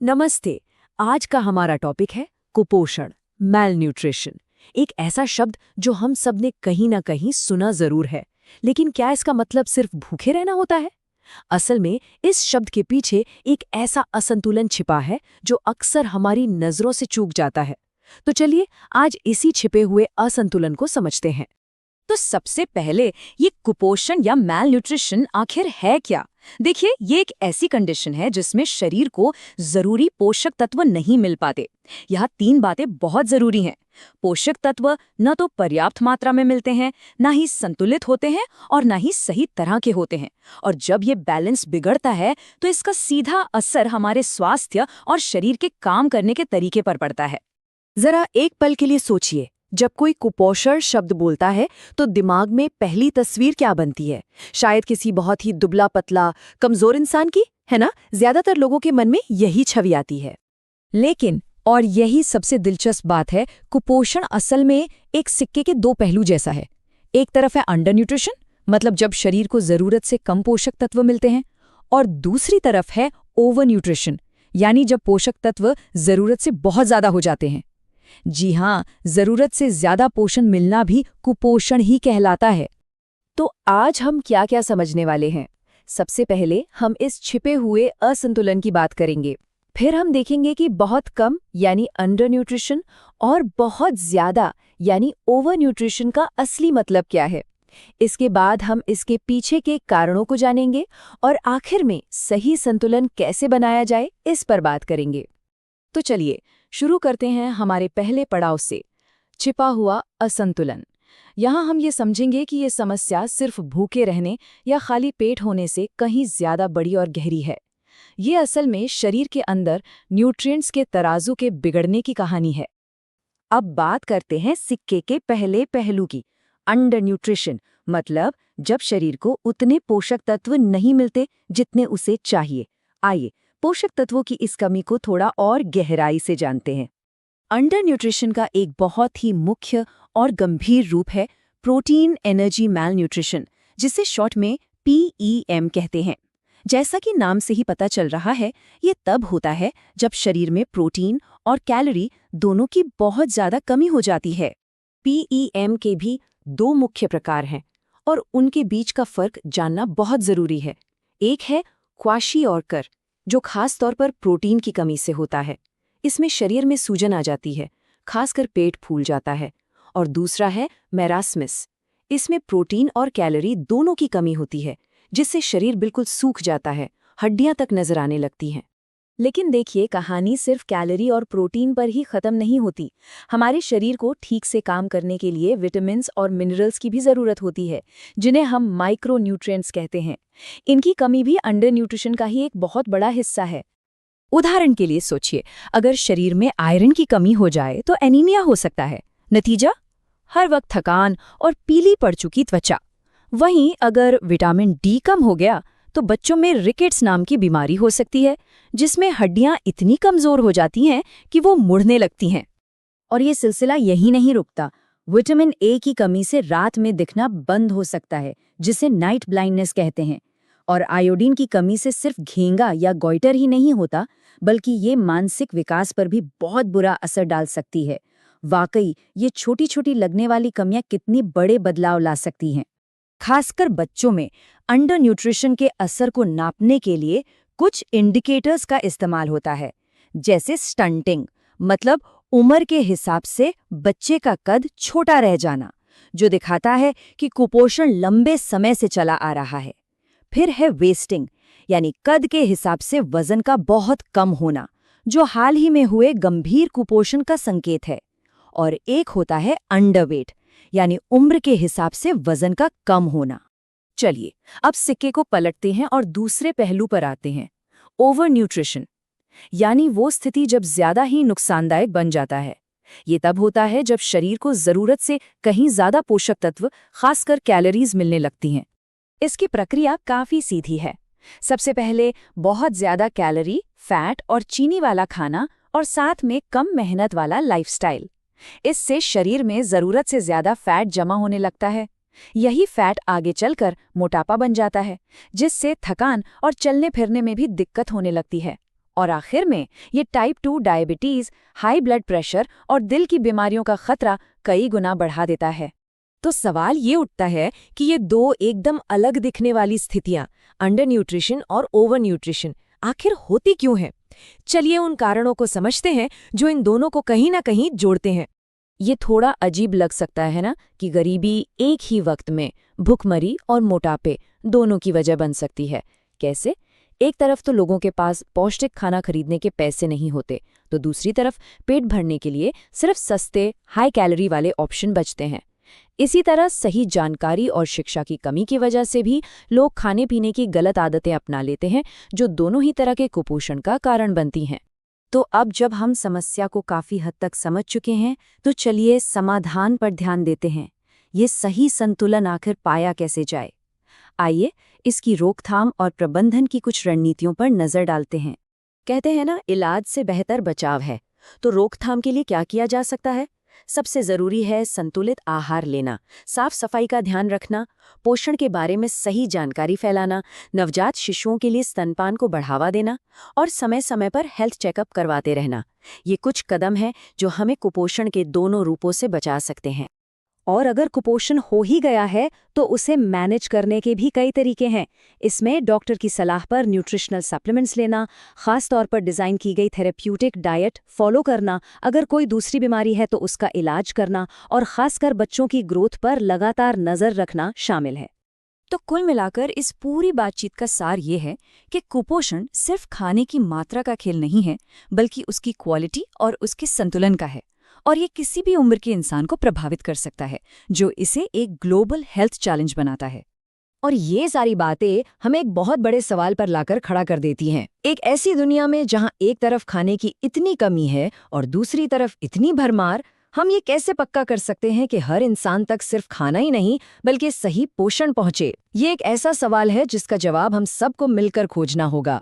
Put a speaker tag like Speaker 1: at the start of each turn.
Speaker 1: नमस्ते। आज का हमारा टॉपिक है कुपोषण, मैल न्यूट्रिशन। एक ऐसा शब्द जो हम सब ने कहीं ना कहीं सुना जरूर है, लेकिन क्या इसका मतलब सिर्फ भूखे रहना होता है? असल में इस शब्द के पीछे एक ऐसा असंतुलन छिपा है जो अक्सर हमारी नजरों से चूक जाता है। तो चलिए आज इसी छिपे हुए असंतुलन को समझते हैं।
Speaker 2: तो सबसे पहले ये कुपोषण या मैल न्यूट्रिशन आखिर है क्या? देखिए, ये एक ऐसी कंडीशन है जिसमें शरीर को जरूरी पोषक तत्व नहीं मिल पाते। यहाँ तीन बातें बहुत जरूरी हैं। पोषक तत्व न तो पर्याप्त मात्रा में मिलते हैं, ना ही संतुलित होते हैं और ना ही सही तरह के होते हैं। और जब ये बैलेंस बिगड़ता है तो इसका सीधा असर हमारे स्वास्थ्य और शरीर के काम करने के तरीके पर पड़ता है।
Speaker 1: जरा एक पल के लिए सोचिए, जब कोई कुपोषण शब्द बोलता है तो दिमाग में पहली तस्वीर क्या बनती है? शायद किसी बहुत ही दुबला पतला कमजोर इंसान की, है ना? ज्यादातर लोगों के मन में यही छवि आती है।
Speaker 2: लेकिन और यही सबसे दिलचस्प बात है, कुपोषण असल में एक सिक्के के दो पहलू जैसा है। एक तरफ है अंडर न्यूट्रिशन, मतलब जब शरीर को जरूरत से कम पोषक तत्व मिलते हैं, और दूसरी तरफ है ओवर न्यूट्रिशन, यानी जब पोषक तत्व जरूरत से बहुत ज्यादा हो जाते हैं। जी हाँ, जरूरत से ज्यादा पोषण मिलना भी कुपोषण ही कहलाता है।
Speaker 1: तो आज हम क्या क्या समझने वाले हैं? सबसे पहले हम इस छिपे हुए असंतुलन की बात करेंगे। फिर हम देखेंगे कि बहुत कम यानी अंडर न्यूट्रिशन और बहुत ज्यादा यानी ओवर न्यूट्रिशन का असली मतलब क्या है। इसके बाद हम इसके पीछे के कारणों को जानेंगे और आखिर में सही संतुलन कैसे बनाया जाए, इस पर बात करेंगे। तो चलिए शुरू करते हैं हमारे पहले पड़ाव से, छिपा हुआ असंतुलन। यहाँ हम ये समझेंगे कि ये समस्या सिर्फ भूखे रहने या खाली पेट होने से कहीं ज्यादा बड़ी और गहरी है। ये असल में शरीर के अंदर न्यूट्रिएंट्स के तराजू के बिगड़ने की कहानी है। अब बात करते हैं सिक्के के पहले पहलू की, अंडर न्यूट्रिशन, मतलब जब शरीर को उतने पोषक तत्व नहीं मिलते जितने उसे चाहिए। आइए पोषक तत्वों की इस कमी को थोड़ा और गहराई से जानते हैं। अंडर न्यूट्रिशन का एक बहुत ही मुख्य और गंभीर रूप है प्रोटीन एनर्जी मैल न्यूट्रिशन, जिसे शॉर्ट में PEM कहते हैं। जैसा कि नाम से ही पता चल रहा है, ये तब होता है जब शरीर में प्रोटीन और कैलोरी दोनों की बहुत ज्यादा कमी हो जाती है। PEM के भी दो मुख्य प्रकार हैं और उनके बीच का फर्क जानना बहुत जरूरी है। एक है क्वाशियोर्कर, जो खास तौर पर प्रोटीन की कमी से होता है। इसमें शरीर में सूजन आ जाती है, खासकर पेट फूल जाता है। और दूसरा है मैरास्मस। इसमें प्रोटीन और कैलोरी दोनों की कमी होती है, जिससे शरीर बिल्कुल सूख जाता है, हड्डियां तक नजर आने लगती हैं। लेकिन देखिए, कहानी सिर्फ कैलोरी और प्रोटीन पर ही खत्म नहीं होती। हमारे शरीर को ठीक से काम करने के लिए विटामिन्स और मिनरल्स की भी जरूरत होती है, जिन्हें हम माइक्रो न्यूट्रिएंट्स कहते हैं। इनकी कमी भी अंडर न्यूट्रिशन का ही एक बहुत बड़ा हिस्सा है। उदाहरण के लिए सोचिए, अगर शरीर में आयरन की कमी हो जाए तो एनीमिया हो सकता है। नतीजा, हर वक्त थकान और पीली पड़ चुकी त्वचा। वहीं अगर विटामिन डी कम हो गया तो बच्चों में रिकेट्स नाम की बीमारी हो सकती है, जिसमें हड्डियां इतनी कमजोर हो जाती हैं कि वो मुड़ने लगती हैं। और ये सिलसिला यही नहीं रुकता। विटामिन ए की कमी से रात में दिखना बंद हो सकता है, जिसे नाइट ब्लाइंडनेस कहते हैं। और आयोडीन की कमी से सिर्फ घेंगा या गॉइटर ही नहीं होता, बल्कि ये मानसिक विकास पर भी बहुत बुरा असर डाल सकती है। वाकई ये छोटी छोटी लगने वाली कमियां कितनी बड़े बदलाव ला सकती हैं। खासकर बच्चों में अंडर न्यूट्रिशन के असर को नापने के लिए कुछ इंडिकेटर्स का इस्तेमाल होता है, जैसे स्टंटिंग, मतलब उम्र के हिसाब से बच्चे का कद छोटा रह जाना, जो दिखाता है कि कुपोषण लंबे समय से चला आ रहा है। फिर है वेस्टिंग, यानी कद के हिसाब से वजन का बहुत कम होना, जो हाल ही में हुए गंभीर कुपोषण का संकेत है। और एक होता है अंडरवेट, यानी उम्र के हिसाब से वजन का कम होना। चलिए अब सिक्के को पलटते हैं और दूसरे पहलू पर आते हैं, ओवर न्यूट्रिशन, यानी वो स्थिति जब ज्यादा ही नुकसानदायक बन जाता है। ये तब होता है जब शरीर को जरूरत से कहीं ज्यादा पोषक तत्व, खासकर कैलोरीज मिलने लगती हैं। इसकी प्रक्रिया काफी सीधी है। सबसे पहले बहुत ज्यादा कैलोरी, फैट और चीनी वाला खाना और साथ में कम मेहनत वाला लाइफस्टाइल। इससे शरीर में जरूरत से ज्यादा फैट जमा होने लगता है। यही फैट आगे चलकर मोटापा बन जाता है, जिससे थकान और चलने फिरने में भी दिक्कत होने लगती है। और आखिर में ये type 2 diabetes, high blood pressure और दिल की बीमारियों का खतरा कई गुना बढ़ा देता है। तो सवाल ये उठता है कि ये दो एकदम अलग दिखने वाली स्थितियां, अंडर न्यूट्रिशन और ओवर न्यूट्रिशन, आखिर होती क्यों हैं? चलिए उन कारणों को समझते हैं जो इन दोनों को कहीं ना कहीं जोड़ते हैं। ये थोड़ा अजीब लग सकता है ना कि गरीबी एक ही वक्त में भुखमरी और मोटापे दोनों की वजह बन सकती है। कैसे? एक तरफ तो लोगों के पास पौष्टिक खाना खरीदने के पैसे नहीं होते, तो दूसरी तरफ पेट भरने के लिए सिर्फ सस्ते हाई कैलोरी वाले ऑप्शन बचते हैं। इसी तरह सही जानकारी और शिक्षा की कमी की वजह से भी लोग खाने पीने की गलत आदतें अपना लेते हैं, जो दोनों ही तरह के कुपोषण का कारण बनती हैं। तो अब जब हम समस्या को काफी हद तक समझ चुके हैं, तो चलिए समाधान पर ध्यान देते हैं। ये सही संतुलन आखिर पाया कैसे जाए? आइए इसकी रोकथाम और प्रबंधन की कुछ रणनीतियों पर नजर डालते हैं। कहते हैं ना, इलाज से बेहतर बचाव है। तो रोकथाम के लिए क्या किया जा सकता है? सबसे जरूरी है संतुलित आहार लेना, साफ सफाई का ध्यान रखना, पोषण के बारे में सही जानकारी फैलाना, नवजात शिशुओं के लिए स्तनपान को बढ़ावा देना और समय समय पर हेल्थ चेकअप करवाते रहना। ये कुछ कदम हैं जो हमें कुपोषण के दोनों रूपों से बचा सकते हैं। और अगर कुपोषण हो ही गया है तो उसे मैनेज करने के भी कई तरीके हैं। इसमें डॉक्टर की सलाह पर न्यूट्रिशनल सप्लीमेंट्स लेना, खास तौर पर डिज़ाइन की गई थेरेप्यूटिक डाइट फॉलो करना, अगर कोई दूसरी बीमारी है तो उसका इलाज करना और खासकर बच्चों की ग्रोथ पर लगातार नज़र रखना शामिल है। तो कुल मिलाकर इस पूरी बातचीत का सार ये है कि कुपोषण सिर्फ खाने की मात्रा का खेल नहीं है, बल्कि उसकी क्वालिटी और उसके संतुलन का है। और ये किसी भी उम्र के इंसान को प्रभावित कर सकता है, जो इसे एक ग्लोबल हेल्थ चैलेंज बनाता है। और ये सारी बातें हमें एक बहुत बड़े सवाल पर लाकर खड़ा कर देती हैं। एक ऐसी दुनिया में जहां एक तरफ खाने की इतनी कमी है और दूसरी तरफ इतनी भरमार, हम ये कैसे पक्का कर सकते हैं कि हर इंसान तक सिर्फ खाना ही नहीं बल्कि सही पोषण पहुंचे? ये एक ऐसा सवाल है जिसका जवाब हम सबको मिलकर खोजना होगा।